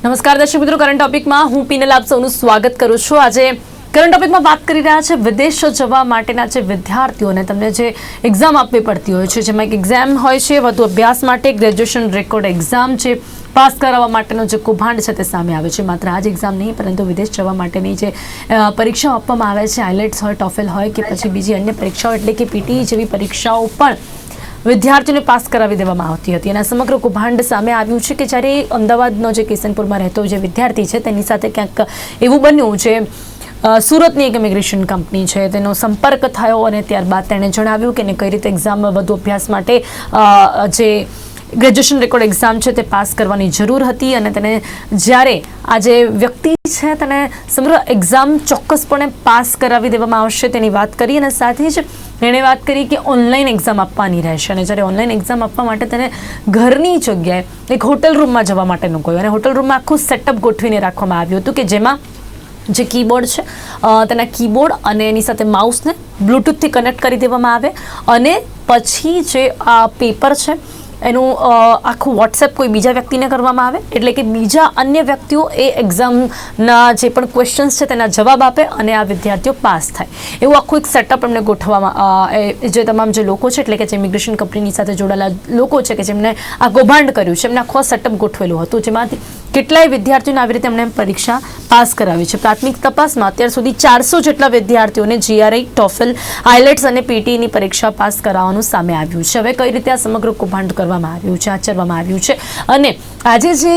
નમસ્કાર દર્શક મિત્રો, કરંટ ટોપિકમાં હું પીનલ આપ સૌનું સ્વાગત કરું છું। આજે કરંટ ટોપિકમાં વાત કરી રહ્યા છે વિદેશ જવા માટેના જે વિદ્યાર્થીઓને તમને જે એક્ઝામ આપવી પડતી હોય છે, જેમાં એક એક્ઝામ હોય છે વધુ અભ્યાસ માટે, ગ્રેજ્યુએશન રેકોર્ડ એક્ઝામ છે, પાસ કરાવવા માટેનો જે કૌભાંડ છે તે સામે આવે છે। માત્ર આ જ એક્ઝામ નહીં પરંતુ વિદેશ જવા માટેની જે પરીક્ષાઓ આપવામાં આવે છે, આઇલેટ્સ હોય, ટોફેલ હોય કે પછી બીજી અન્ય પરીક્ષાઓ એટલે કે પીટી જેવી પરીક્ષાઓ પણ વિદ્યાર્થીઓને પાસ કરાવી દેવામાં આવતી હતી અને સમગ્ર કૌભાંડ સામે આવ્યું છે કે જ્યારે અમદાવાદનો જે કિશનપુરમાં રહેતો જે વિદ્યાર્થી છે તેની સાથે ક્યાંક એવું બન્યું છે, સુરતની એક ઇમિગ્રેશન કંપની છે તેનો સંપર્ક થયો અને ત્યારબાદ તેણે જણાવ્યું કે કઈ રીતે એક્ઝામ વધુ અભ્યાસ માટે જે ગ્રેજ્યુએશન રેકોર્ડ એક્ઝામ છે તે પાસ કરવાની જરૂર હતી અને તેને જ્યારે આ જે વ્યક્તિ છે તેને સમગ્ર એક્ઝામ ચોક્કસપણે પાસ કરાવી દેવામાં આવશે તેની વાત કરી અને સાથે જ એણે વાત કરી કે ઓનલાઈન એક્ઝામ આપવાની રહેશે અને જ્યારે ઓનલાઈન એક્ઝામ આપવા માટે તેને ઘરની જગ્યાએ એક હોટલ રૂમમાં જવા માટેનું કહ્યું અને હોટલ રૂમમાં આખું સેટઅપ ગોઠવીને રાખવામાં આવ્યું હતું કે જેમાં જે કીબોર્ડ છે તેના કીબોર્ડ અને એની સાથે માઉસને બ્લૂટૂથથી કનેક્ટ કરી દેવામાં આવે અને પછી જે આ પેપર છે એનું આખું વોટ્સએપ કોઈ બીજા વ્યક્તિને કરવામાં આવે એટલે કે બીજા અન્ય વ્યક્તિઓ એ એક્ઝામના જે પણ ક્વેશ્ચન્સ છે તેના જવાબ આપે અને આ વિદ્યાર્થીઓ પાસ થાય એવું આખું એક સેટઅપ એમને ગોઠવવામાં જે તમામ જે લોકો છે એટલે કે જે ઇમિગ્રેશન કંપનીની સાથે જોડાયેલા લોકો છે કે જેમને આ કૌભાંડ કર્યું છે એમને આખું સેટઅપ ગોઠવેલું હતું, જેમાંથી કેટલાય વિદ્યાર્થીઓને આવી રીતે એમણે પરીક્ષા પાસ કરાવી છે। પ્રાથમિક તપાસમાં અત્યાર સુધી 400 જેટલા વિદ્યાર્થીઓને જીઆરઈ, ટોફેલ, આઇલેટ્સ અને પીટીની પરીક્ષા પાસ કરાવવાનું સામે આવ્યું છે। હવે કઈ રીતે આ સમગ્ર કૌભાંડ કરવામાં આવ્યું છે, આચરવામાં આવ્યું છે અને આજે જે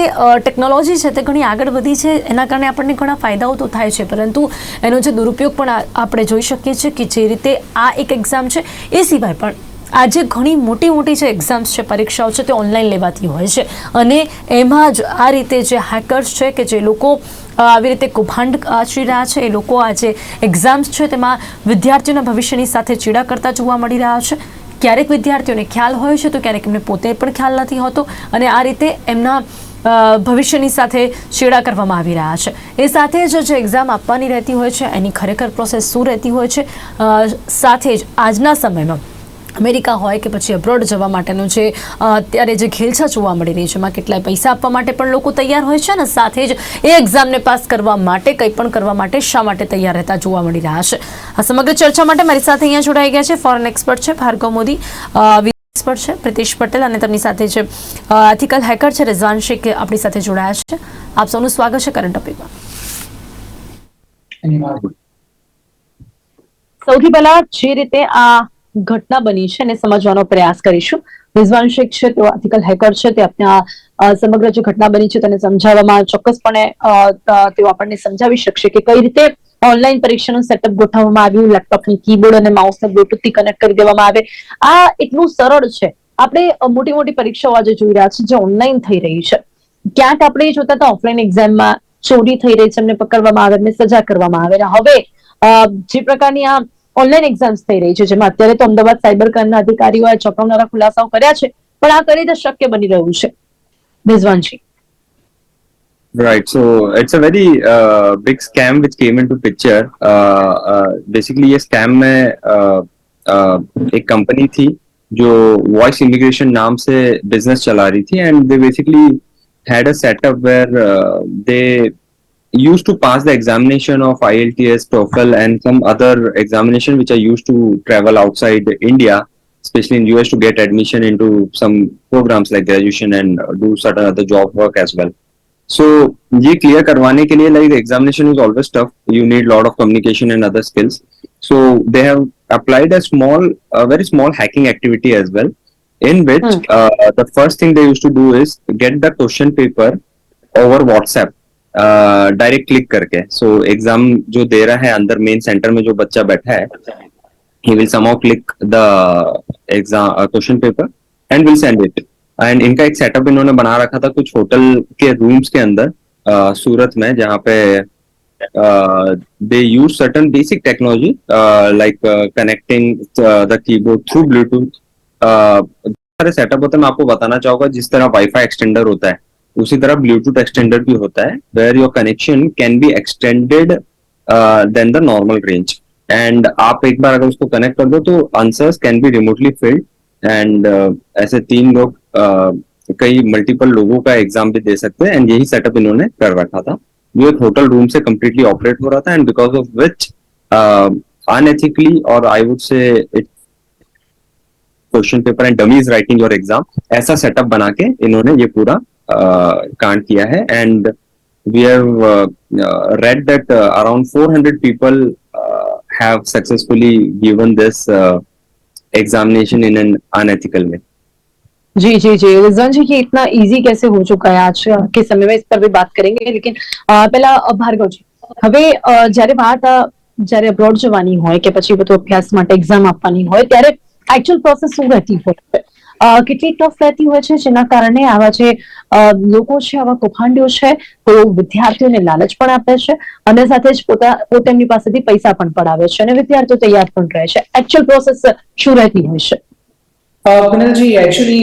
ટેકનોલોજી છે તે ઘણી આગળ વધી છે, એના કારણે આપણને ઘણા ફાયદાઓ તો થાય છે પરંતુ એનો જે દુરુપયોગ પણ આપણે જોઈ શકીએ છીએ કે જે રીતે આ એક એક્ઝામ છે એ સિવાય પણ આજે ઘણી મોટી મોટી જે એક્ઝામ્સ છે, પરીક્ષાઓ છે તે ઓનલાઈન લેવાતી હોય છે અને એમાં જ આ રીતે જે હેકર્સ છે કે જે લોકો આવી રીતે કૌભાંડ આચરી રહ્યા છે એ લોકો આ જે એક્ઝામ્સ છે તેમાં વિદ્યાર્થીઓના ભવિષ્યની સાથે ચીડા કરતા જોવા મળી રહ્યા છે। ક્યારેક વિદ્યાર્થીઓને ખ્યાલ હોય છે તો ક્યારેક એમને પોતે પણ ખ્યાલ નથી હોતો અને આ રીતે એમના ભવિષ્યની સાથે ચેડા કરવામાં આવી રહ્યા છે। એ સાથે જ જે એક્ઝામ આપવાની રહેતી હોય છે એની ખરેખર પ્રોસેસ શું રહેતી હોય છે, સાથે જ આજના સમયમાં અમેરિકા હોય કે પછી અબ્રોડ જવા માટેનું જે અત્યારે જે ઘેલછા જોવા મળી રહી છે, એમાં કેટલાય પૈસા આપવા માટે પણ લોકો તૈયાર હોય છે અને સાથે જ એ એક્ઝામને પાસ કરવા માટે કંઈ પણ કરવા માટે શા માટે તૈયાર રહેતા જોવા મળી રહ્યા છે। આ સમગ્ર ચર્ચા માટે મારી સાથે અહીંયા જોડાઈ ગયા છે ફોરેન એક્સપર્ટ છે ભાર્ગવ મોદી, એક્સપર્ટ છે પ્રિતેશ પટેલ અને તેમની સાથે જે એથિકલ હેકર છે રિઝવાન શેખ આપણી સાથે જોડાયા છે। આપ સૌનું સ્વાગત છે કરંટ ટોપિકમાં। સૌથી પહેલા જે રીતે આ ઘટના બની છે અને સમજવાનો પ્રયાસ કરીશું। રિઝવાન શેખ છે તેઓ એથિકલ હેકર છે, તે આપણા સમગ્ર જે ઘટના બની છે તેને સમજાવવામાં ચોક્કસપણે તેઓ આપણને સમજાવી શકશે કે કઈ રીતે ઓનલાઈન પરીક્ષાનું સેટઅપ ગોઠવવામાં આવ્યું, લેપટોપની કીબોર્ડ અને માઉસને બ્લૂટૂથથી કનેક્ટ કરી દેવામાં આવે। આ એટલું સરળ છે। આપણે મોટી મોટી પરીક્ષાઓ આજે જોઈ રહ્યા છીએ જે ઓનલાઈન થઈ રહી છે, ક્યાંક આપણે જોતા હતા ઓફલાઈન એક્ઝામમાં ચોરી થઈ રહી છે, એમને પકડવામાં આવે, એમને સજા કરવામાં આવે। હવે જે પ્રકારની આ ઓનલાઈન એક્ઝામ્સ થઈ રહી છે જેમાં અત્યારે તો અમદાવાદ સાયબર ક્રાઇમના અધિકારીઓએ ચોંકાવનારા ખુલાસાઓ કર્યા છે પણ આ કરી રીતે શક્ય બની રહ્યું છે। રિઝવાનજી, Right. So it's a very big scam which came into picture. Basically ये scam में एक कंपनी थी जो वॉइस इमिग्रेशन नाम से बिजनेस चला रही थी and they basically had a setup where they used to pass the examination of IELTS, TOEFL and some other examination which are used to travel outside India, especially in US to get admission into some programs like graduation and do certain other job work as well. So ये clear करवाने के लिए like the examination is always tough. You need lot of communication and other skills. So they have applied a very small hacking activity as well, in which the first thing they used to do is get the question paper over WhatsApp. Direct click करके so exam जो दे रहा है अंदर main centre में जो बच्चा बैठा है he will somehow click the exam question paper and will send it. And इनका एक सेटअप इन्होंने बना रखा था कुछ होटल के रूम्स के अंदर सूरत में, जहाँ पे they use certain basic technology like connecting the keyboard through Bluetooth. सारे सेटअप होते हैं, मैं आपको बताना चाहूंगा जिस तरह वाईफाई एक्सटेंडर होता है उसी तरह ब्लूटूथ एक्सटेंडर भी होता है where your connection can be extended than the normal range. And आप एक बार अगर उसको कनेक्ट कर दो तो answers can be remotely filled and ऐसे 3 लोग कई मल्टीपल लोगों का एग्जाम भी दे सकते हैं, एंड यही सेटअप इन्होंने कर रखा था। जो एक होटल रूम से कम्प्लीटली ऑपरेट हो रहा था, and because of which unethically, और I would say it question paper and dummies writing your exam, ऐसा सेटअप बना के इन्होंने ये पूरा कांड किया है। And we have read that around 400 people have successfully given this examination in an unethical way. जी जी जी, रिजवान जी, ये इतना इजी कैसे हो चुका है आज के समय में, इस पर भी बात करेंगे, लेकिन પહેલા ભાર્ગવજી, હવે જ્યારે વાત જ્યારે અબ્રોડ જવાની હોય કે પછી બધું અભ્યાસ માટે એક્ઝામ આપવાની હોય, ત્યારે એકચ્યુઅલ પ્રોસેસ શું રહેતી હોય છે, કેટલી ટફ રહેતી હોય છે, જેના કારણે આવા જે લોકો છે, આવા કૌભાંડીઓ છે, તેઓ વિદ્યાર્થીઓને લાલચ પણ આપે છે અને સાથે જ પોતે એમની પાસેથી પૈસા પણ પડાવે છે અને વિદ્યાર્થીઓ તૈયાર પણ રહે છે. એકચ્યુઅલ પ્રોસેસ શું રહેતી હોય છે? કુનલજી, એકચ્યુઅલી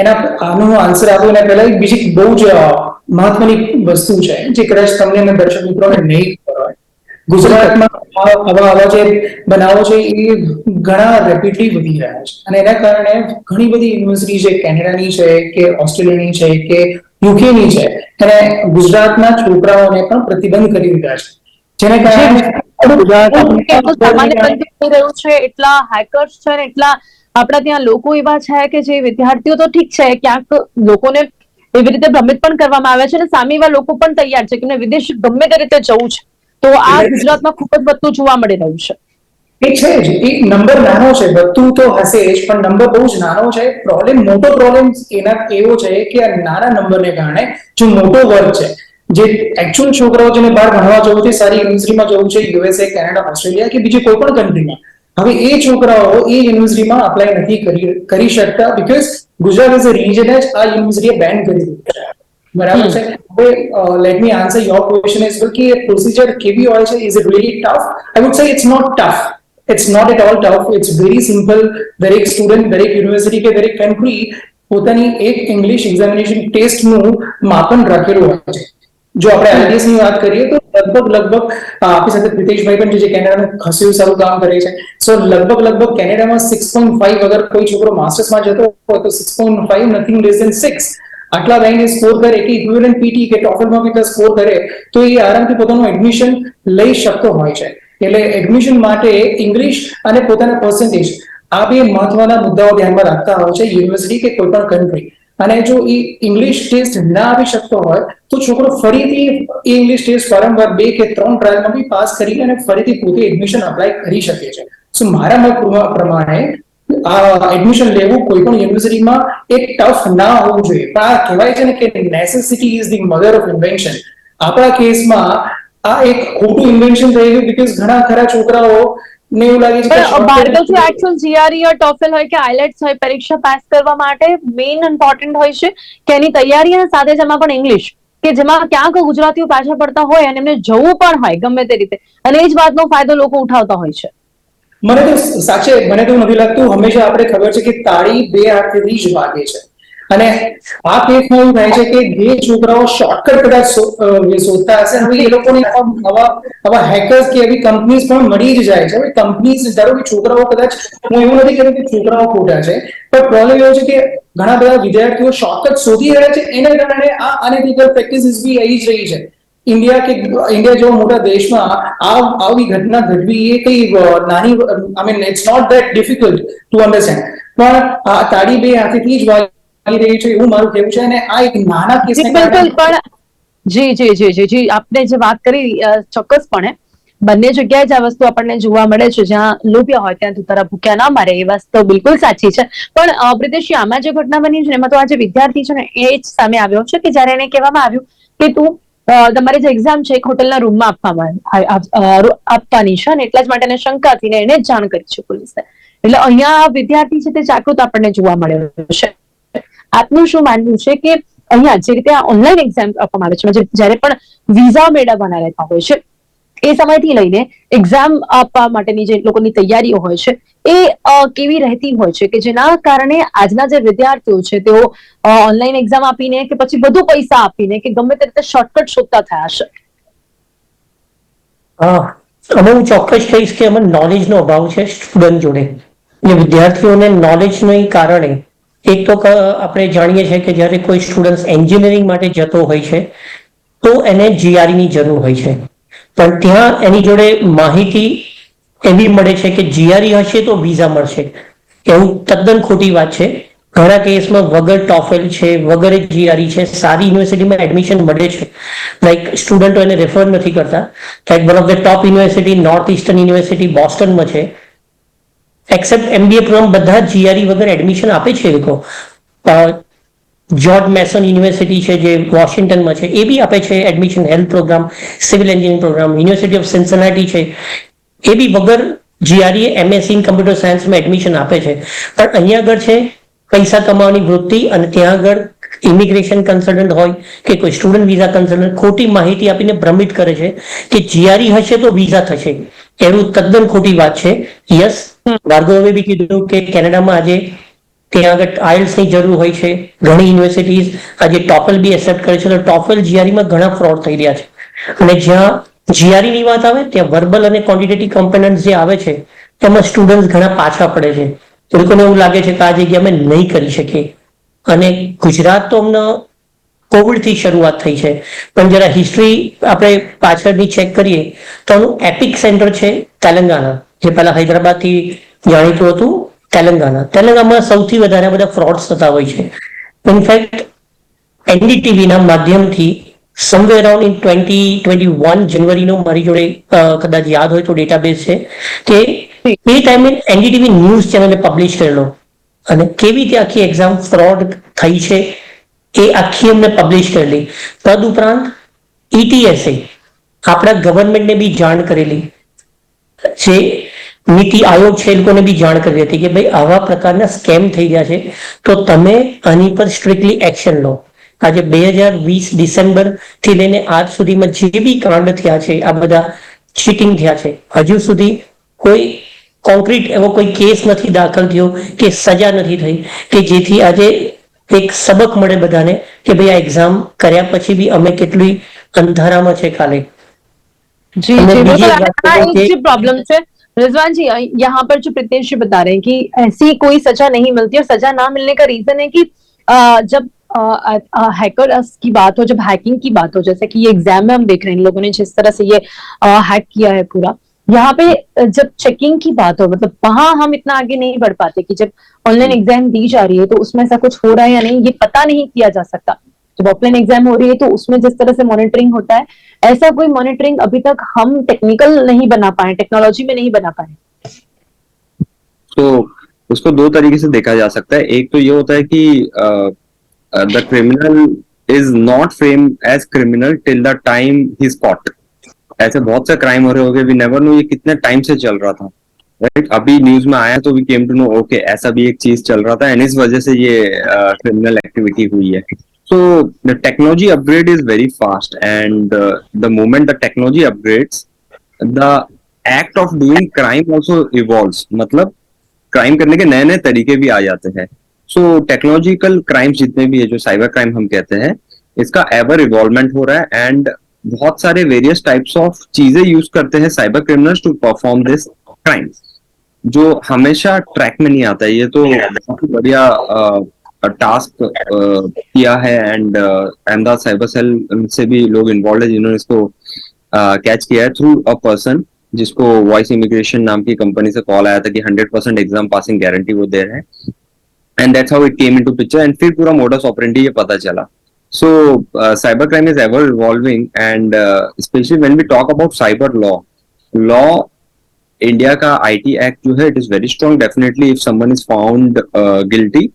એના આનો આન્સર આપું એના પહેલા એક બીજી બહુ જ મહત્વની વસ્તુ છે જે કદાચ તમને અને દર્શક મિત્રોને નહીં ખબર હોય. ગુજરાતમાં આવા જે બનાવો છે એ ઘણા રેપિડલી વધી રહ્યા છે અને એના કારણે ઘણી બધી યુનિવર્સિટી છે, કેનેડાની છે કે ઓસ્ટ્રેલિયાની છે કે યુકેની છે, એને ગુજરાતના છોકરાઓને પણ પ્રતિબંધ કરી દીધા છે, જેને કારણે સામાન્ય બંધ થઈ રહ્યું છે. એટલા હેકર્સ છે ને એટલા આપણા ત્યાં લોકો એવા છે કે જે વિદ્યાર્થીઓ તો ઠીક છે, ક્યાંક લોકોને એવી રીતે ભ્રમિત પણ કરવામાં આવે છે અને સામે એવા લોકો પણ તૈયાર છે કે વિદેશ ગમે તે રીતે જવું છે. તો આ ગુજરાતમાં ખૂબ જ બધું જોવા મળી રહ્યું છે. એ છે જ, એ નંબર નાનો છે, બધું તો હશે જ, પણ નંબર બહુ જ નાનો છે. મોટો પ્રોબ્લેમ એના એવો છે કે આ નાના નંબરને કારણે જે મોટો વર્ગ છે, જે એકચ્યુઅલ છોકરાઓ જેને બહાર ભણવા જવું છે, સારી યુનિવર્સિટીમાં જવું છે, યુએસએ, કેનેડા, ઓસ્ટ્રેલિયા કે બીજી કોઈ પણ કન્ટ્રીમાં, હવે એ છોકરાઓ એ યુનિવર્સિટીમાં અપ્લાય નથી કરી શકતા, because Gujarat as a region જ આ યુનિવર્સિટીએ બેન કરી દીધું છે. બરાબર છે. હવે let me answer your question as well કે પ્રોસિજર કેવી હોય છે, is it really tough? I would say it's not tough. It's not at all tough. It's very simple. દરેક સ્ટુડન્ટ, દરેક યુનિવર્સિટી કે દરેક કન્ટ્રી પોતાની એક ઇંગ્લિશ એક્ઝામિનેશન ટેસ્ટનું માપન રાખેલું હોય છે. જો આપણે આઈએલટીએસ ની વાત કરીએ તો લગભગ આપણી સાથે પ્રિતેશભાઈ પણ જે કેનેડાનું ખાસું સારું કામ કરે છે. સો લગભગ કેનેડામાં 6.5, અગર કોઈ છોકરો માસ્ટર્સમાં જતો હોય તો 6.5, નથિંગ લેસ ધેન 6 આટલા લાઈને સ્કોર કરે કે ઇક્વિવેલન્ટ પીટી કે ટોફલમાં બી સ્કોર કરે તો એ આરામથી પોતાનું એડમિશન લઈ શકતો હોય છે. એટલે એડમિશન માટે ઇંગ્લિશ અને પોતાના પર્સન્ટેજ આ બે મહત્વના મુદ્દાઓ ધ્યાનમાં રાખતા હોય છે યુનિવર્સિટી કે કોઈ પણ કન્ટ્રી. અને જો એ ઇંગ્લિશ ટેસ્ટ ના આવી શકતો હોય તો છોકરો ફરીથી એ ઇંગ્લિશ ટેસ્ટ વારંવાર 2 કે 3 ટ્રાયલમાં બી પાસ કરી અને ફરીથી પોતે એડમિશન અપ્લાય કરી શકે છે. સો મારા મત પ્રમાણે એડમિશન લેવું કોઈ પણ યુનિવર્સિટીમાં એક ટફ ના હોવું જોઈએ, પણ આ કહેવાય છે ને કે necessity is the mother of invention. આપણા કેસમાં આ એક ખોટું ઇન્વેન્શન થઈ ગયું, બીકોઝ ઘણા ખરા છોકરાઓ ને એવું લાગે છે કે ભારતનું એકચ્યુઅલ જીઆરઈ હોય, ટોફેલ હોય કે આઈલેટ્સ હોય, પરીક્ષા પાસ કરવા માટે મેઇન ઇમ્પોર્ટન્ટ હોય છે કે એની તૈયારી અને સાથે જ એમાં પણ ઇંગ્લિશ, કે જેમાં ક્યાંક ગુજરાતીઓ પાછા પડતા હોય અને એમને જવું પણ હોય ગમે તે રીતે, અને એ જ વાતનો ફાયદો લોકો ઉઠાવતા હોય છે. મને તો સાચે મને તો નથી લાગતું. હંમેશા આપણે ખબર છે કે તાળી બે હાથેથી જ વાગે છે, અને આ કેસમાં એવું થાય છે કે જે છોકરાઓ શોર્ટકટ કદાચ શોધતા હશે, હવે એ લોકોને આવા હેકર્સ કે એવી કંપનીઝ પણ મળી જ જાય છે. હવે કંપનીઝ ધારો કે છોકરાઓ કદાચ, હું એવું નથી કહેતો કે છોકરાઓ ખોટા છે, પણ પ્રોબ્લેમ એવો છે કે ઘણા બધા વિદ્યાર્થીઓ શોર્ટકટ શોધી રહ્યા છે, એના કારણે આ અનએથિકલ પ્રેક્ટિસિસ બી આવી જ રહી છે. ઇન્ડિયા જેવા મોટા દેશમાં આવી ઘટના ઘટવી એ કઈ નાની, I mean it's not that difficult to understand, પણ આ તાળી બે હાથેથી જ વાગી રહી છે એવું મારું કહેવું છે. અને આ એક નાના કેસને કારણે પણ જી જી જી જી જી, આપને જે વાત કરી ચોક્કસપણે બંને જગ્યાએ જ આ વસ્તુ આપણને જોવા મળે છે. જ્યાં લોભ્યા હોય ત્યાં તારા ભૂખ્યા ના મારે, એ વસ્તુ બિલકુલ સાચી છે. પણ પ્રિતેશજી, આમાં જે ઘટના બની છે એમાં તો આ જે વિદ્યાર્થી છે ને એ જ સામે આવ્યો છે કે જયારે એને કહેવામાં આવ્યું કે તું તમારી જે એક્ઝામ છે એક હોટલના રૂમમાં આપવાની છે અને એટલા જ માટે શંકાથી એને જ જાણ કરી છે પોલીસને. એટલે અહીંયા વિદ્યાર્થી છે તે જાગૃત આપણને જોવા મળ્યો છે. આપનું શું માનવું છે કે અહીંયા જે રીતે આ ઓનલાઈન એક્ઝામ આપવામાં આવે છે, જયારે પણ વિઝા મેળવવાના રહેતા હોય છે, એ સમયથી લઈને એક્ઝામ આપવા માટેની જે લોકોની તૈયારીઓ હોય છે એ કેવી રહેતી હોય છે, કે જેના કારણે આજના જે વિદ્યાર્થીઓ છે તેઓ ઓનલાઈન એક્ઝામ આપીને કે પછી વધુ પૈસા આપીને કે ગમે તે રીતે શોર્ટકટ શોધતા થયા છે? અમે હું ચોક્કસ કહીશ કે અમે નોલેજનો અભાવ છે સ્ટુડન્ટ જોડે, જે વિદ્યાર્થીઓને નોલેજને કારણે એક તો આપણે જાણીએ છીએ કે જ્યારે કોઈ સ્ટુડન્ટ એન્જિનિયરિંગ માટે જતો હોય છે તો એને GRE ની જરૂર હોય છે, પણ ત્યાં એની જોડે માહિતી એવી મળે છે કે GRE હશે તો વિઝા મળશે. એવું તદ્દન ખોટી વાત છે. ઘણા કેસમાં વગર ટોફેલ છે, વગર GRE છે, સારી યુનિવર્સિટીમાં એડમિશન મળે છે. લાઈક સ્ટુડન્ટો એને રેફર નથી કરતા. Like one of the top university North Eastern University બોસ્ટનમાં છે. એક્સેપ્ટ MBA પ્રોગ્રામ બધા GRE વગર એડમિશન આપે છે એ લોકો. જોર્જ મેસન યુનિવર્સિટી છે જે વોશિંગ્ટનમાં છે એ બી આપે છે admission health program, civil engineering program. University of Cincinnati છે એ બી વગર GRE MSc ઇન કમ્પ્યુટર સાયન્સમાં એડમિશન આપે છે. પણ અહીંયા આગળ છે પૈસા કમાવાની વૃત્તિ, અને ત્યાં આગળ ઇમિગ્રેશન કન્સલ્ટન્ટ હોય કે કોઈ સ્ટુડન્ટ વિઝા કન્સલ્ટન્ટ ખોટી માહિતી આપીને ભ્રમિત કરે છે કે GRE હશે તો વિઝા થશે. એવું તદ્દન ખોટી વાત છે. યસ, ભાર્ગવે બી કીધું કે કેનેડામાં આજે ત્યાં આગળ IELTS ની જરૂર હોય છે. ઘણી યુનિવર્સિટીઝ આજે ટોફલ બી એક્સેપ્ટ કરે છે, તો ટોફલ GRE માં ઘણા ફ્રોડ થઈ રહ્યા છે. અને જ્યાં GRE ની વાત આવે ત્યાં વર્બલ અને ક્વોન્ટિટેટિવ કમ્પોનન્ટ જે આવે છે એમાં સ્ટુડન્ટ ઘણા પાછા પડે છે. એ લોકોને એવું લાગે છે કે આ જગ્યા અમે નહીં કરી શકીએ. અને ગુજરાત તો અમને કોવિડ થી શરૂઆત થઈ છે, પણ જરા હિસ્ટ્રી આપણે પાછળની ચેક કરીએ તો આનું એપિક સેન્ટર છે તેલંગાણા, જે પહેલા હૈદરાબાદ થી જાણીતું હતું. તેલંગાણામાં સૌથી વધારે બધા ફ્રોડ્સ થતા હોય છે. ઇનફેક્ટ NDTV ના માધ્યમથી સમવેર અરાઉન્ડ ઇન 2021 જનવરીનો મારી જોડે કદાચ યાદ હોય તો ડેટાબેઝ છે કે એ ટાઈમે NDTV ન્યૂઝ ચેનલે પબ્લિશ કરેલો, અને કેવી રીતે આખી એક્ઝામ ફ્રોડ થઈ છે એ આખી અમને પબ્લિશ કરેલી. તદ ઉપરાંત ETSએ આપણા ગવર્મેન્ટને બી જાણ કરેલી, જે નીતિ આયોગ છે એ લોકોને બી જાણ કરી હતી કે ભાઈ આવા પ્રકારના સ્કેમ થઈ ગયા છે તો તમે આની પર સ્ટ્રિક્ટલી એક્શન લો. આજે 2020 ડિસેમ્બર થી લઈને આજ સુધીમાં જે બી કાંડ થયા છે, આ બધા ચીટિંગ થયા છે, હજુ સુધી કોઈ કોન્ક્રીટ એવો કોઈ કેસ નથી દાખલ થયો કે સજા નથી થઈ કે જેથી આજે એક સબક મળે બધાને કે ભાઈ આ એક્ઝામ કર્યા પછી બી અમે કેટલી અંધારામાં છે કાલે. जी અને जी બીજી बिल्कुल। એક વાત हाँ, કરું एक કે जो प्रॉब्लम है रिजवान जी, यहाँ पर जो प्रितेश जी बता रहे हैं कि ऐसी कोई सजा नहीं मिलती, और सजा ना मिलने का रीजन है कि जब हैकर की बात हो, जब हैकिंग की बात हो, जैसे कि ये एग्जाम में हम देख रहे हैं इन लोगों ने जिस तरह से ये हैक किया है पूरा, यहाँ पे जब चेकिंग की बात हो, मतलब वहां हम इतना आगे नहीं बढ़ पाते कि जब ऑनलाइन एग्जाम दी जा रही है तो उसमें ऐसा कुछ हो रहा है या नहीं ये पता नहीं किया जा सकता। जब ऑफलाइन एग्जाम हो रही है तो उसमें जिस तरह से मॉनिटरिंग होता है, ऐसा कोई मॉनिटरिंग अभी तक हम टेक्निकल नहीं बना पाए, टेक्नोलॉजी में नहीं बना पाए। तो उसको दो तरीके से देखा जा सकता है। एक तो ये होता है कि the criminal is not frame as criminal till the time he is caught. ऐसे बहुत से क्राइम हो रहे होंगे, वी नेवर नो ये कितने टाइम से चल रहा था, राइट? अभी न्यूज में आया तो we came to know okay ऐसा भी एक चीज चल रहा था एंड इस वजह से ये क्रिमिनल एक्टिविटी हुई है। So the technology upgrade is very fast, and the moment the technology upgrades, the act of doing crime also evolves. मतलब क्राइम करने के नए नए तरीके भी आ जाते हैं। सो टेक्नोलॉजिकल क्राइम्स जितने भी है, जो साइबर क्राइम हम कहते हैं, इसका एवर इवॉल्वमेंट हो रहा है एंड बहुत सारे वेरियस टाइप्स ऑफ चीजें यूज करते हैं cyber criminals to perform this crimes, जो हमेशा ट्रैक में नहीं आता है। ये तो बहुत ही बढ़िया टास्क किया है एंड अहमदाबाद साइबर सेल से भी लोग इन्वॉल्व है जिन्होंने इसको कैच किया है थ्रू अ पर्सन जिसको वॉइस इमिग्रेशन नाम की कंपनी से कॉल आया था कि 100% एग्जाम पासिंग गारंटी वो दे रहे हैं, and that's how it came into picture and फिर पूरा मोडस ऑपरेंडी ये पता चला। So cyber crime is ever evolving and specially when we talk about cyber law, India का IT एक्ट जो है it is very strong. Definitely if someone is found guilty,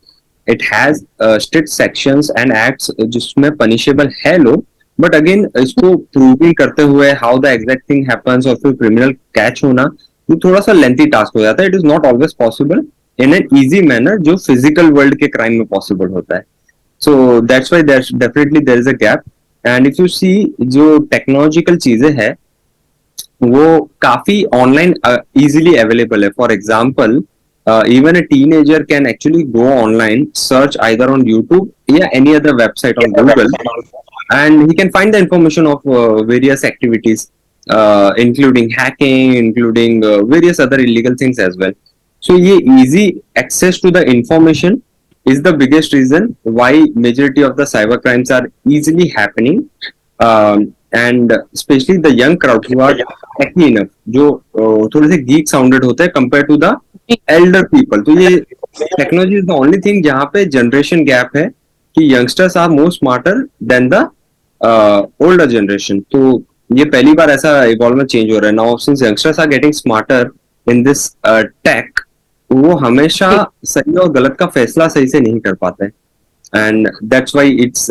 it has strict sections and acts जिसमें punishable है लोग, but again इसको proving करते हुए how the exact thing happens और फिर क्रिमिनल कैच होना ये थोड़ा सा लेंथी टास्क हो जाता है। It is not always possible in an easy manner जो फिजिकल वर्ल्ड के क्राइम में पॉसिबल होता है। So that's why definitely there is a gap. And if you see जो टेक्नोलॉजिकल चीजें हैं वो काफी ऑनलाइन इजीली अवेलेबल है। For example even a teenager can actually go online, search either on YouTube or any other website on Google, and he can find the information of various activities, including hacking, including various other illegal things as well. So ये easy access to the information is the biggest reason why majority of the cyber crimes are easily happening, and especially the young crowd who are techy enough, जो थोड़े से geek sounded होते हैं compared to the elder people. तो ये technology is the only thing जहाँ पे generation gap है कि youngsters are more smarter than the older generation. तो ये पहली बार ऐसा evolve में change हो रहा है. Now since youngsters are getting smarter in this tech, वो हमेशा सही और गलत का फैसला सही से नहीं कर पाते हैं. And that's why it's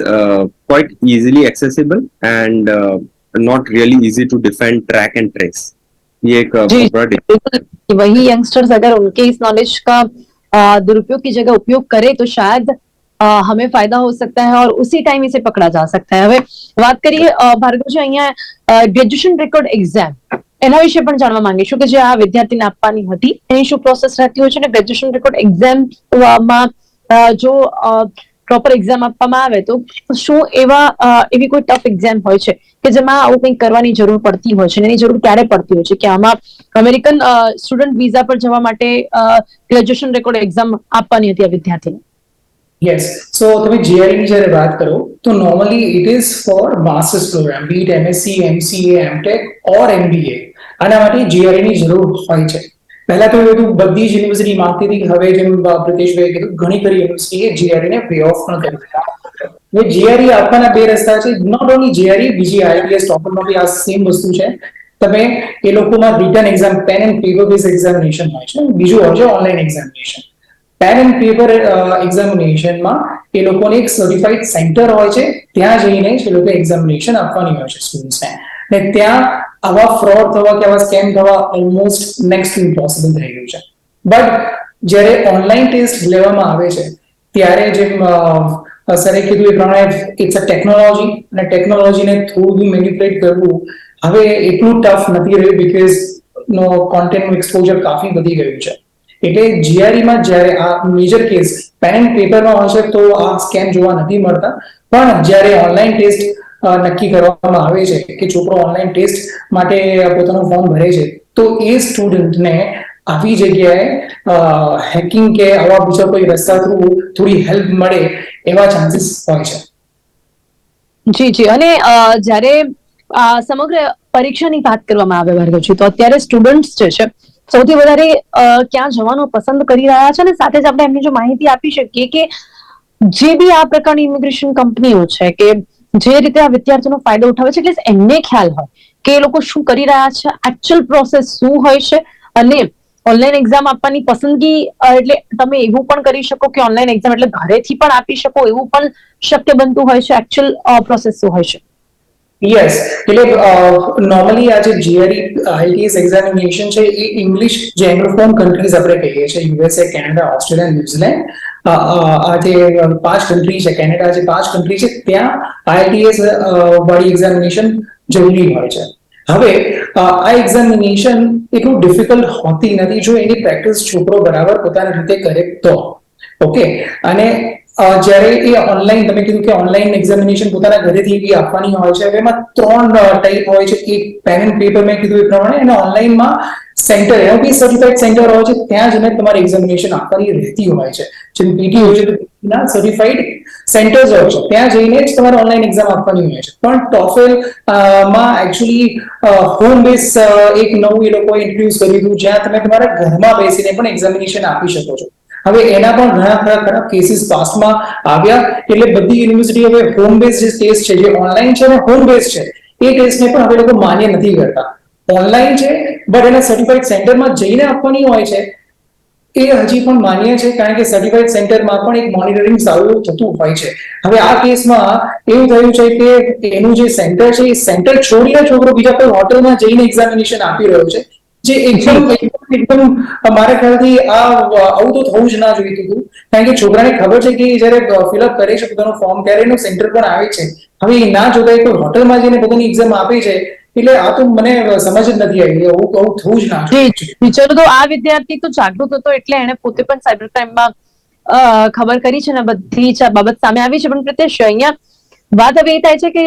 quite easily accessible and not really easy to defend, track and trace. ये एक जी बहुत बड़ा बिल्कुल, वही यंगस्टर्स अगर उनके इस नॉलेज का दुरुपयोग की जगह उपयोग करे तो शायद हमें फायदा हो सकता है और उसी टाइम इसे पकड़ा जा सकता है. હવે વાત કરીએ ભાર્ગવજી, અહીંયા ગ્રેજ્યુએશન રેકોર્ડ એક્ઝામ એના વિશે પણ જાણવા માંગીશું કે જે આ વિદ્યાર્થીને આપવાની હતી એની શું પ્રોસેસ રહેતી હોય છે અને ગ્રેજ્યુએશન રેકોર્ડ એક્ઝામમાં જો પ્રોપર એક્ઝામ આપવામાં આવે તો શું એવી કોઈ ટફ એક્ઝામ હોય છે કે જેમાં આવું કંઈક કરવાની જરૂર પડતી હોય છે, એની જરૂર ક્યારે પડતી હોય છે કે આમાં અમેરિકન સ્ટુડન્ટ વિઝા પર જવા માટે ગ્રેજ્યુએશન રેકોર્ડ એક્ઝામ આપવાની હતી આ વિદ્યાર્થીને? યસ, સો તમે જીઆરઈ ની જ્યારે વાત કરો તો normally it is for masters programme, be it MSc, MCA, MTech or MBA. આના માટે જીઆરઈ ની જરૂર હોય છે. પહેલા તો એવું બધી જ યુનિવર્સિટી માંગતી હતી, હવે જેમ પ્રિતેશભાઈએ કીધું ઘણી ખરી યુનિવર્સિટીએ જીઆરઈ ને પે ઓફ પણ કર્યું. હવે જીઆરઈ આપવાના બે રસ્તા છે. નોટ ઓનલી જીઆરઈ, બીજી આઈએલટીએસ, ટોફલમાં બી આ સેમ વસ્તુ છે. તમે એ લોકોમાં written exam, pen and paper base examination હોય છે, બીજું હોય છે online examination. Pen and paper એક્ઝામિનેશનમાં એ લોકોને એક સર્ટિફાઈડ સેન્ટર હોય છે, ત્યાં જઈને એ લોકો એક્ઝામિનેશન આપવાની હોય છે સ્ટુડન્ટ્સને. ને ત્યાં આવા ફ્રોડ થવા કે આવા સ્કેમ થવા ઓલમોસ્ટ નેક્સ્ટ ટુ ઇમ્પોસિબલ થઈ ગયું છે. બટ જ્યારે ઓનલાઈન ટેસ્ટ લેવામાં આવે છે ત્યારે જેમ સરે કીધું એ પ્રમાણે ઇટ્સ અ ટેકનોલોજી, અને ટેકનોલોજીને થોડું મેનિપ્યુલેટ કરવું હવે એટલું ટફ નથી રહ્યું, બીકોઝ નો કોન્ટેન્ટનું એક્સપોઝર કાફી વધી ગયું છે. એટલે જીઆરઈમાં જ્યારે આ મેજર કેસ પેન એન્ડ પેપરમાં હોય છે તો આ સ્કેમ જોવા નથી મળતા, પણ જ્યારે ઓનલાઈન ટેસ્ટ નક્કી કરવામાં આવે છે કે છોકરો ઓનલાઈન ટેસ્ટ માટે પોતાનું ફોર્મ ભરે છે તો એ સ્ટુડન્ટને આવી જગ્યાએ હેકિંગ કે આવા બીજા કોઈ રસ્તા થ્રુ થોડી હેલ્પ મળે એવા ચાન્સીસ હોય છે. જી જી, અને જ્યારે સમગ્ર પરીક્ષાની વાત કરવામાં આવે ભાર્ગવજી, તો અત્યારે સ્ટુડન્ટ્સ જે છે સૌથી વધારે ક્યાં જવાનું પસંદ કરી રહ્યા છે, અને સાથે જ આપણે એમની જો માહિતી આપી શકીએ કે જે બી આ પ્રકારની ઇમિગ્રેશન કંપનીઓ છે કે જે રીતે આ વિદ્યાર્થીઓનો ફાયદો ઉઠાવે છે, એટલે એમને ખ્યાલ હોય કે એ લોકો શું કરી રહ્યા છે, એકચ્યુઅલ પ્રોસેસ શું હોય છે, અને ઓનલાઈન એક્ઝામ આપવાની પસંદગી એટલે તમે એવું પણ કરી શકો કે ઓનલાઈન એક્ઝામ એટલે ઘરેથી પણ આપી શકો, એવું પણ શક્ય બનતું હોય છે. એકચ્યુઅલ પ્રોસેસ શું હોય છે? યસ, એટલે નોર્મલી આ જે જીઆરઈ આઈએલટીએસ એક્ઝામિનેશન છે એ ઇંગ્લિશ જે એંગ્લોફોન કન્ટ્રીઝ આપણે કહીએ છીએ, યુએસએ, કેનેડા, ઓસ્ટ્રેલિયા, ન્યુઝીલેન્ડ, આ જે 5 કન્ટ્રી છે, કેનેડા જે 5 કન્ટ્રી છે, ત્યાં આઈએલટીએસ વાળી એક્ઝામિનેશન જરૂરી હોય છે. હવે આ એક્ઝામિનેશન એટલું ડિફિકલ્ટ હોતી નથી જો એની પ્રેક્ટિસ છોકરો બરાબર પોતાની રીતે કરે તો. ઓકે, અને જ્યારે એ ઓનલાઈન, તમે કીધું કે ઓનલાઈન એક્ઝામિનેશન પોતાના ઘરેથી બી આપવાની હોય છે. એમાં 3 ટાઈપ હોય છે. એક પેન એન્ડ પેપર મેં કીધું એ પ્રમાણે, અને ઓનલાઈનમાં સેન્ટર, એનો બી સર્ટિફાઈડ સેન્ટર હોય છે, ત્યાં જઈને તમારી એક્ઝામિનેશન આપવાની રહેતી હોય છે. જેમ પીટી હોય છે ના સર્ટિફાઈડ સેન્ટર્સ હોય છે, ત્યાં જઈને જ તમારે ઓનલાઈન એક્ઝામ આપવાની હોય છે. પણ ટોફેલ માં એકચ્યુઅલી હોમ બેઝ એક નવું એ લોકોએ ઇન્ટ્રોડ્યુસ કર્યું હતું, જ્યાં તમે તમારા ઘરમાં બેસીને પણ એક્ઝામિનેશન આપી શકો છો. હવે એના પણ ઘણા ખરા કેસીસ પાસ્ટમાં આવ્યા, એટલે બધી યુનિવર્સિટી હવે હોમ બેઝ જે ટેસ્ટ છે, જે ઓનલાઈન છે અને હોમ બેઝ છે, એ ટેસ્ટને પણ હવે લોકો માન્ય નથી કરતા. ઓનલાઈન છે બટ એના સર્ટિફાઈડ સેન્ટરમાં જઈને આપવાની હોય છે, એ હજી પણ માન્ય છે, કારણ કે સર્ટિફાઈડ સેન્ટરમાં પણ એક મોનિટરિંગ સારું થતું હોય છે. હવે આ કેસમાં એવું થયું છે કે એનું જે સેન્ટર છે, એ સેન્ટર છોડીને છોકરો બીજા કોઈ હોટલમાં જઈને એક્ઝામિનેશન આપી રહ્યો છે, જે એકદમ મારા ખ્યાલથી આવું તો થવું જ ના જોઈતું હતું. કારણ કે છોકરાને ખબર છે કે જયારે ફિલઅપ કરે છે પોતાનું ફોર્મ ત્યારે એનું સેન્ટર પણ આવે છે. હવે એ ના જોતા કોઈ હોટલમાં જઈને પોતાની એક્ઝામ આપે છે, એટલે આ તો મને સમજ જ નથી આવી. આવું થવું જ ના જોઈએ. ચલો, તો આ વિદ્યાર્થી તો જાગૃત હતો એટલે એને પોતે પણ સાયબર ક્રાઇમમાં ખબર કરી છે ને બધી જ બાબત સામે આવી છે. પણ પ્રત્યક્ષ અહીંયા વાત હવે એ થાય છે કે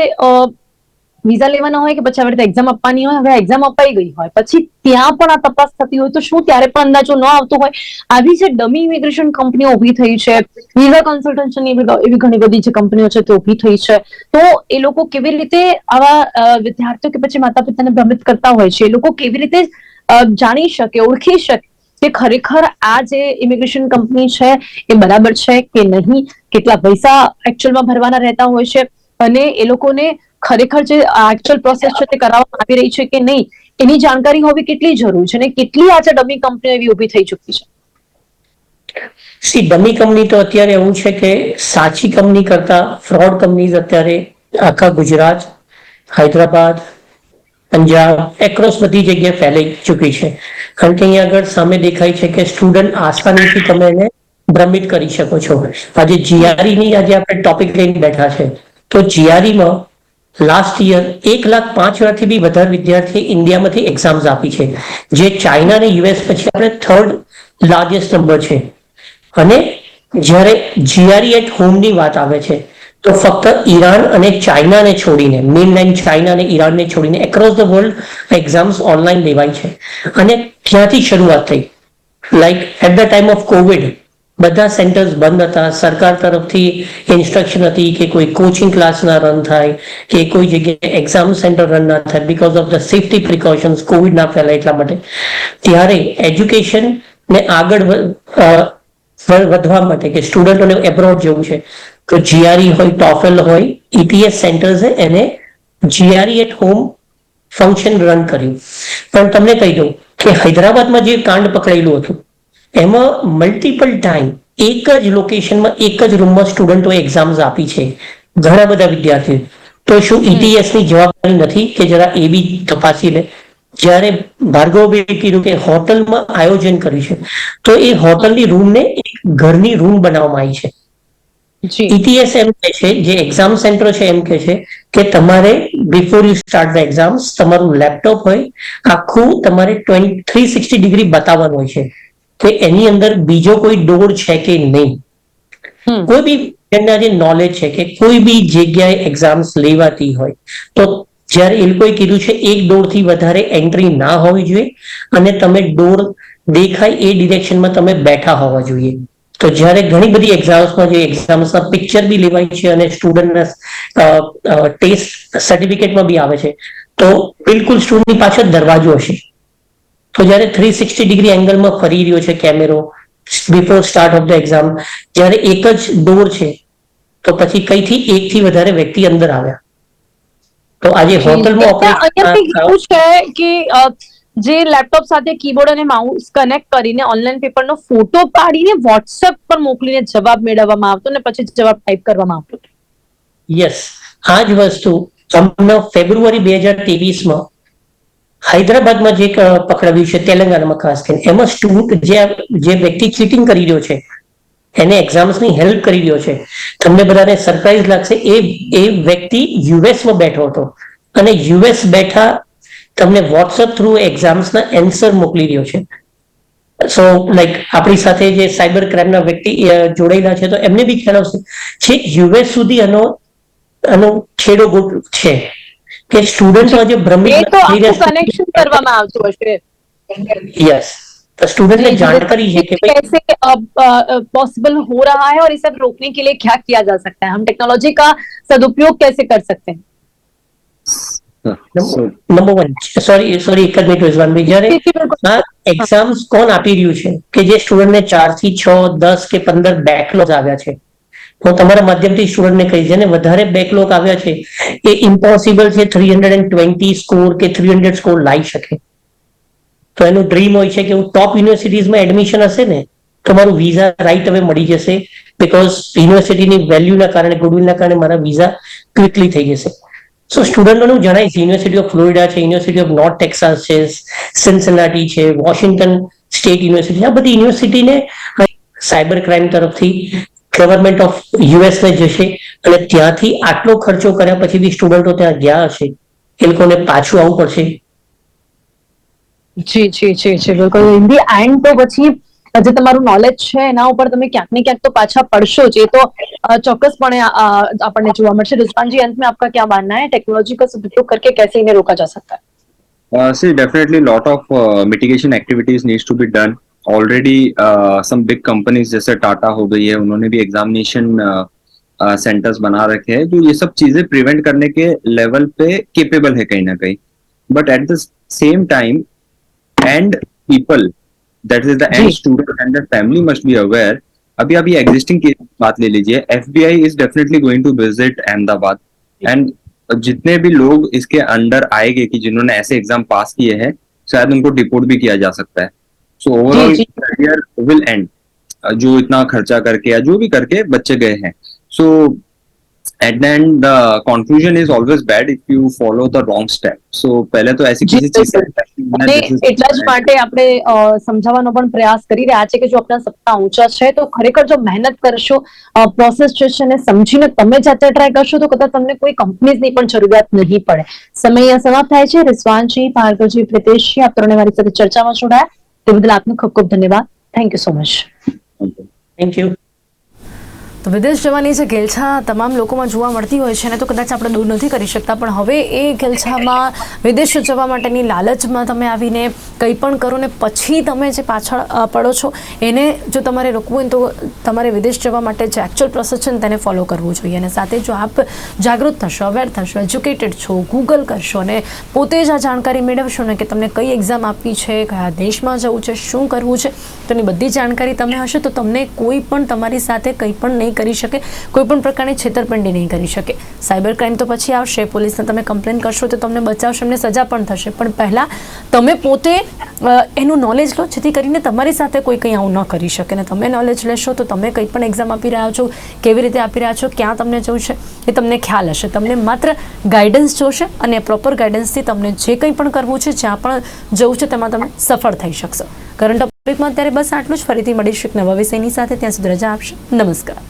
વિઝા લેવાના હોય કે પછી આવી રીતે એક્ઝામ આપવાની હોય, હવે એક્ઝામ અપાઈ ગઈ હોય પછી ત્યાં પણ આ તપાસ થતી હોય તો શું ત્યારે પણ અંદાજો ન આવતો હોય? આવી જે ડમી ઇમિગ્રેશન કંપનીઓ ઉભી થઈ છે, વિઝા કન્સલ્ટન્સી એવી ઘણી બધી જે કંપનીઓ છે તે ઉભી થઈ છે, તો એ લોકો કેવી રીતે આવા વિદ્યાર્થીઓ કે પછી માતા પિતાને ભ્રમિત કરતા હોય છે? એ લોકો કેવી રીતે જાણી શકે, ઓળખી શકે કે ખરેખર આ જે ઇમિગ્રેશન કંપની છે એ બરાબર છે કે નહીં, કેટલા પૈસા એકચ્યુઅલમાં ભરવાના રહેતા હોય છે, અને એ લોકોને ખરેખર જે એકચ્યુઅલ પ્રોસેસ છે તે કરાવવામાં આવી રહી છે કે નહીં, એની જાણકારી હોવી કેટલી જરૂરી છે, અને કેટલી આજે ડમી કંપનીઓ એવી ઉભી થઈ ચૂકી છે? ડમી કંપની તો અત્યારે એવું છે કે સાચી કંપની કરતા ફ્રોડ કંપનીઝ અત્યારે આખા ગુજરાત, હૈદરાબાદ, પંજાબ એક્રોસ બધી જગ્યાએ ફેલાઈ ચૂકી છે. કારણ કે અહીંયા આગળ સામે દેખાય છે કે સ્ટુડન્ટ આસાનીથી તમે એને ભ્રમિત કરી શકો છો. આજે જીઆરઈ ની આજે આપણે ટોપિક લઈને બેઠા છે, તો જીઆરઈ માં લાસ્ટ યર 1,05,000 થી બી વધારે વિદ્યાર્થી ઇન્ડિયામાંથી એક્ઝામ્સ આપી છે, જે ચાઇના અને યુએસ પછી આપણે થર્ડ લાર્જેસ્ટ નંબર છે. અને જ્યારે જીઆરઈ એટ હોમની વાત આવે છે તો ફક્ત ઈરાન અને ચાઇનાને છોડીને, મેઇનલેન્ડ ચાઇના અને ઈરાનને છોડીને across the world exams online લેવાય છે. અને ક્યાંથી શરૂઆત થઈ? Like at the time of Covid બધા સેન્ટર્સ બંધ હતા, સરકાર તરફથી ઇન્સ્ટ્રક્શન હતી કે કોઈ કોચિંગ ક્લાસ ના રન થાય, કે કોઈ જગ્યાએ એક્ઝામ સેન્ટર રન ના થાય, because of the safety precautions, Covid ના ફેલાય એટલા માટે. ત્યારે એજ્યુકેશન ને આગળ વધવા માટે કે સ્ટુડન્ટોને એબ્રોડ જવું છે તો જીઆરઈ હોય, ટોફેલ હોય, ઇટીએસ સેન્ટર્સે એને GRE at home function run કર્યું. પણ તમને કહી દઉં કે હૈદરાબાદમાં જે કાંડ પકડેલું હતું એમાં મલ્ટિપલ ટાઈમ એક જ લોકેશનમાં એક જ રૂમમાં સ્ટુડન્ટોએ એક્ઝામ્સ આપી છે, ઘણા બધા વિદ્યાર્થીઓ. તો શું ઇટીએસ ની જવાબદારી નથી કે જરા એ બી તપાસી લે? જ્યારે ભાર્ગવભાઈએ કીધું કે હોટલમાં આયોજન કર્યું છે, તો એ હોટલની રૂમને એક ઘરની રૂમ બનાવવામાં આવી છે. ઇટીએસ એમ કે છે, જે એક્ઝામ સેન્ટર છે એમ કે છે કે તમારે before you start the exams તમારું લેપટોપ હોય, આખું તમારે 360 ડિગ્રી બતાવવાનું હોય છે કે એની અંદર બીજો કોઈ ડોર છે કે નહીં. કોઈ બી જે નોલેજ છે કે કોઈ બી જગ્યાએ એક્ઝામ્સ લેવાતી હોય તો જ્યારે એ લોકોએ કીધું છે એક ડોર થી વધારે એન્ટ્રી ના હોવી જોઈએ, અને તમે ડોર દેખાય એ ડિરેક્શનમાં તમે બેઠા હોવા જોઈએ. તો જ્યારે ઘણી બધી એક્ઝામ્સમાં જે એક્ઝામ્સના પિક્ચર બી લેવાય છે અને સ્ટુડન્ટના ટેસ્ટ સર્ટિફિકેટમાં બી આવે છે, તો બિલકુલ સ્ટુડન્ટની પાછળ દરવાજો હશે. તો જ્યારે 360 ડિગ્રી એંગલમાં ફરી રહ્યો છે કેમેરો before start of the exam, જ્યારે એક જ ડોર છે તો પછી કઈથી એક થી વધારે વ્યક્તિ અંદર આવ્યા? તો આજે હોટલમાં એવું છે કે જે લેપટોપ સાથે કીબોર્ડ અને માઉસ કનેક્ટ કરીને ઓનલાઈન પેપરનો ફોટો પાડીને વોટ્સએપ પર મોકલીને જવાબ મેળવવામાં આવતો ને પછી જવાબ ટાઈપ કરવામાં આવતો. યસ, આ જ વસ્તુ ફેબ્રુઆરી 2023માં હૈદરાબાદમાં જે પકડાવ્યું છે, તેલંગાણામાં ખાસ કરીને, એમાં સ્ટુડન્ટ જે વ્યક્તિ ચીટિંગ કરી રહ્યો છે એને એક્ઝામ્સની હેલ્પ કરી રહ્યો છે, તમને બધાને સરપ્રાઈઝ લાગશે, એ વ્યક્તિ યુએસમાં બેઠો હતો અને યુએસ બેઠા તમને વોટ્સએપ થ્રુ એક્ઝામ્સના એન્સર મોકલી રહ્યો છે. સો લાઈક આપણી સાથે જે સાયબર ક્રાઇમના વ્યક્તિ જોડાયેલા છે તો એમને બી ખ્યાલ આવશે છે યુએસ સુધી આનો છેડો છે કે સ્ટુડન્ટ્સ જે ભ્રમિત કનેક્શન કરવામાં આવતું હશે. यस, तो स्टूडेंट ने जानकारी है कि कैसे पॉसिबल हो रहा है और इसे रोकने के लिए क्या किया जा सकता है, हम टेक्नोलॉजी का सदुपयोग कैसे कर सकते हैं? નંબર વન, સોરી એક જ મિનિટ રિઝવાનભાઈ, જ્યારે આ એક્ઝામ્સ કોણ આપી રહ્યું છે કે જે સ્ટુડન્ટને 4 થી 6, 10 કે 15 બેકલોગ આવ્યા છે, હું તમારા માધ્યમથી સ્ટુડન્ટને કહીશ જેને વધારે બેકલોગ આવ્યા છે એ ઇમ્પોસિબલ છે 320 સ્કોર કે 300 સ્કોર લાવી શકે. તો એનું ડ્રીમ હોય છે કે હું ટોપ યુનિવર્સિટીઝમાં એડમિશન હશે ને તો મારું વિઝા રાઈટ હવે મળી જશે, બીકોઝ યુનિવર્સિટીની વેલ્યુના કારણે, ગુડવિલના કારણે મારા વિઝા ક્વિકલી થઈ જશે. સો સ્ટુડન્ટોનું જણાય છે યુનિવર્સિટી ઓફ ફ્લોરિડા છે, યુનિવર્સિટી ઓફ નોર્થ ટેક્સાસ છે, સિન્સિનાટી છે, વોશિંગ્ટન સ્ટેટ યુનિવર્સિટી, આ બધી યુનિવર્સિટીને સાયબર ક્રાઇમ તરફથી ગવર્મેન્ટ ઓફ યુએસ ને જશે અને ત્યાંથી આટલો ખર્ચો કર્યા પછી બી સ્ટુડન્ટો ત્યાં ગયા હશે, એ લોકોને પાછું આવવું પડશે. જી જી જી જી બિલકુલ. ઇન ધી એન્ડ તો પછી જે તમારું નોલેજ છે એના ઉપર તમે ક્યાંક ને ક્યાંક તો પાછા પડશો જ, એ તો ચોક્કસपणे આપણને જોવા મળશે. रिजवान जी, अंत में आपका क्या मानना है, टेक्नोलॉजी का सदुपयोग करके कैसे इन्हें रोका जा सकता है? See, definitely lot of mitigation activities needs to be done. Already some big companies जैसे टाटा हो गई है, उन्होंने भी एग्जामिनेशन सेंटर्स बना रखे हैं जो ये सब चीजें प्रिवेंट करने के लेवल पे केपेबल है कहीं ना कहीं. But at the same time and people, that is the end student and the family must be aware. अभी अभी एग्जिस्टिंग केस बात ले लीजिए, FBI is definitely going to visit Ahmedabad and जितने भी लोग इसके अंडर आएंगे कि जिन्होंने ऐसे एग्जाम पास किए हैं, शायद उनको डिपोर्ट भी किया जा सकता है. So overall career will and, जो इतना खर्चा करके या जो भी करके बच्चे गए हैं. So at the end the conclusion is always bad if you follow the wrong step. So पहले तो ऐसी किसी चीज અને એટલા જ માટે આપણે સમજાવવાનો પણ પ્રયાસ કરી રહ્યા છે કે જો આપણા સપના ઊંચા છે તો ખરેખર જો મહેનત કરશો, પ્રોસેસ જે છે ને સમજીને તમે જાતે ટ્રાય કરશો તો કદાચ તમને કોઈ કંપનીઝની પણ જરૂરિયાત નહીં પડે. સમય અહીંયા સમાપ્ત થાય છે. રિઝવાનજી, ભાર્ગવજી, પ્રિતેશજી, આપ ત્રણે મારી સાથે ચર્ચામાં જોડાયા તે બદલ આપનો ખૂબ ખૂબ ધન્યવાદ. Thank you so much. Thank you. તો વિદેશ જવાની જે ઘેલછા તમામ લોકોમાં જોવા મળતી હોય છે ને તો કદાચ આપણે દૂર નથી કરી શકતા, પણ હવે એ ઘેલછામાં વિદેશ જવા માટેની લાલચમાં તમે આવીને કંઈ પણ કરો ને પછી તમે જે પાછળ પડો છો એને જો તમારે રોકવું હોય તો તમારે વિદેશ જવા માટે જે એકચ્યુઅલ પ્રોસેસ છે ને તેને ફોલો કરવું જોઈએ. અને સાથે જો આપ જાગૃત થશો, અવેર થશો, એજ્યુકેટેડ છો, ગૂગલ કરશો અને પોતે જ આ જાણકારી મેળવશો ને કે તમને કઈ એક્ઝામ આપવી છે, કયા દેશમાં જવું છે, શું કરવું છે, તો એની બધી જાણકારી તમે હશે તો તમને કોઈ પણ તમારી સાથે કંઈ પણ નહીં કરી શકે, કોઈ પણ પ્રકારની છેતરપિંડી નહીં કરી શકે. સાયબર ક્રાઇમ તો પછી આવશે, પોલીસને તમે કમ્પ્લેન કરશો તો તમને બચાવશે, એમને સજા પણ થશે, પણ પહેલાં તમે પોતે એનું નોલેજ લો જેથી કરીને તમારી સાથે કોઈ કંઈ આવું ન કરી શકે. ને તમે નોલેજ લેશો તો તમે કંઈ પણ એક્ઝામ આપી રહ્યા છો, કેવી રીતે આપી રહ્યા છો, ક્યાં તમને જવું છે એ તમને ખ્યાલ હશે. તમને માત્ર ગાઈડન્સ જોશે અને પ્રોપર ગાઈડન્સથી તમને જે કંઈ પણ કરવું છે, જ્યાં પણ જવું છે તેમાં તમે સફળ થઈ શકશો. કરંટ ટોપિકમાં અત્યારે બસ આટલું જ. ફરીથી મળીશું એક નવા વિષયની સાથે. ત્યાં સુધી રજા આપશો. નમસ્કાર.